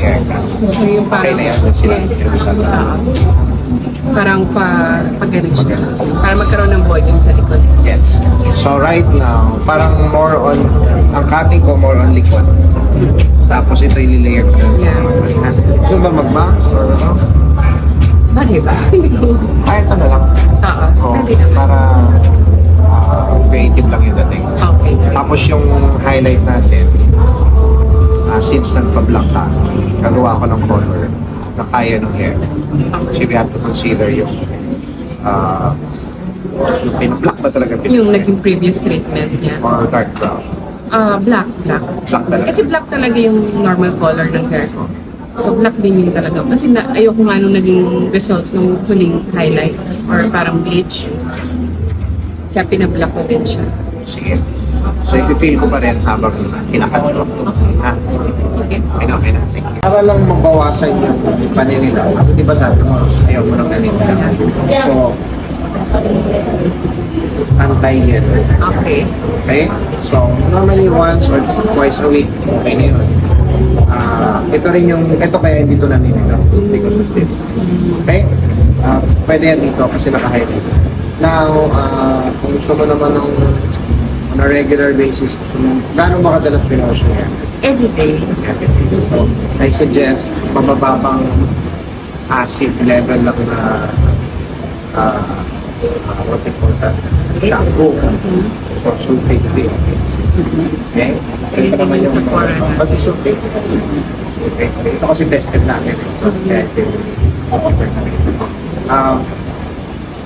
haircut. So yung Okay parang, na yan kung sila. Parang pag-ganun siya. Para magkaroon ng volume sa likod. Yes. So right now, parang more on, ang cutting ko more on likod. Tapos ito ililayer ko. Yeah. Gusto ba mag-max or ano? Bagay ba? Ay, ito na lang. Oo. Oh, Pwede naman. para creative lang yung dating. Okay. Tapos yung highlight natin, since nagpa-black ka, gagawa ko ng color na kaya ng hair. So we have to consider yung pin-black ba talaga? Yung naging previous treatment niya. Or dark brown. Black. Black talaga. Kasi black talaga yung normal color ng hair ko. So black din yun talaga. Kasi ayoko nga nung naging result ng huling highlights or parang bleach. Kaya pinablack ko din siya. Sige. So i-feel ko pa rin habang kinakat ko. Ha? Okay. Okay na. Thank you. Para lang mabawasan yung paninilaw. Kasi di ba sabi mo, ayaw mo nang naninilaw. So, anti-yellow. Okay. Okay? So, normally once or twice a week, okay na yun. Ito kaya hindi ito naninilaw because of this. Okay? Pwede yan dito kasi naka-highlight. Now, kung gusto mo naman ng on a regular basis, gusto mo, gano'n ba kadalas pinowash niya? Every day. So, I suggest mabababang acid level lang na what they call that? Shampoo. So, sulfate free. Okay? Ito naman yung kasi sulfate. Ito kasi tested natin. So, kaya ito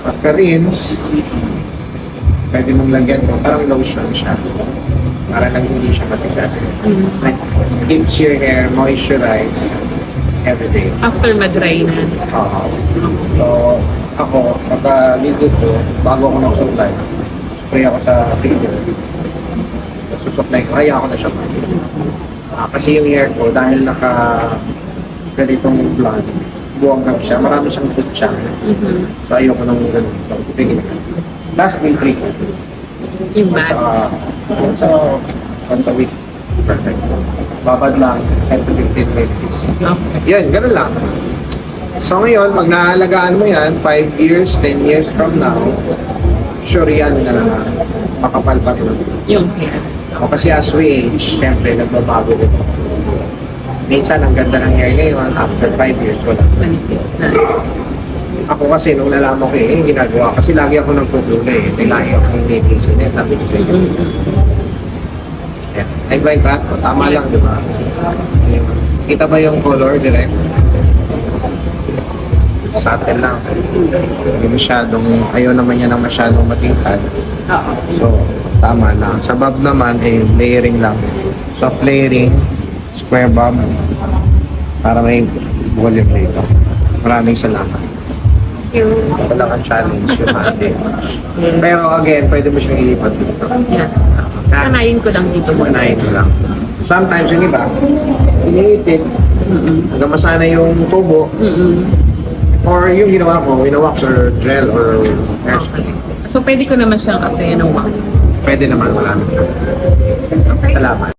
pagka-rinse, pwede mong lagyan mo, parang lotion siya. Para lang hindi siya matigas. Like, keeps your hair moisturized every day. After madry na. So, ako, pagkaligo ko, bago ako nagsuklay, spray ako sa finger. Susuklay ko, kaya ako na siya. Kasi yung hair ko, dahil ganitong blonde, buwanggag siya, marami siyang tutsa. So, ayoko nang ganun. So, pigil ka. Lastly, treatment. Yung mask. Once a week. Perfect. Babad lang, 10 to 15 minutes. Okay. Yan, ganun lang. So ngayon, pag naalagaan mo yan, 5 years, 10 years from now, sure yan na makapal pa rin. Yung hair. O kasi as we age, syempre, nagbabago din. Minsan, ang ganda ng hair ngayon, after 5 years, wala. Manipis na. Ako kasi, nung nalaman ko yung ginagawa, kasi lagi ako nagpupulay. Lagi ako yung napisin. Sabi ko sa inyo. Yeah. Like that, tama lang, di ba? Kita ba yung color direct? Sa atin lang. Hindi masyadong, ayaw naman niya ng masyadong matingkad. Oo. So, tama lang. Sa bob naman, layering lang. Soft layering, square bob, para may volume dito. Maraming salamat. Ito lang ang challenge yung ate. Pero again, pwede mo siyang ilipat dito. Yan. Sanayin ko lang dito muna. Manahin mo lang. Sometimes yung iba, iniitin, hanggang masana yung tubo, or yung ginawa ko, wax or gel or hairspray. So, pwede ko naman siyang applyan ng wax. Pwede naman, wala naman. Salamat.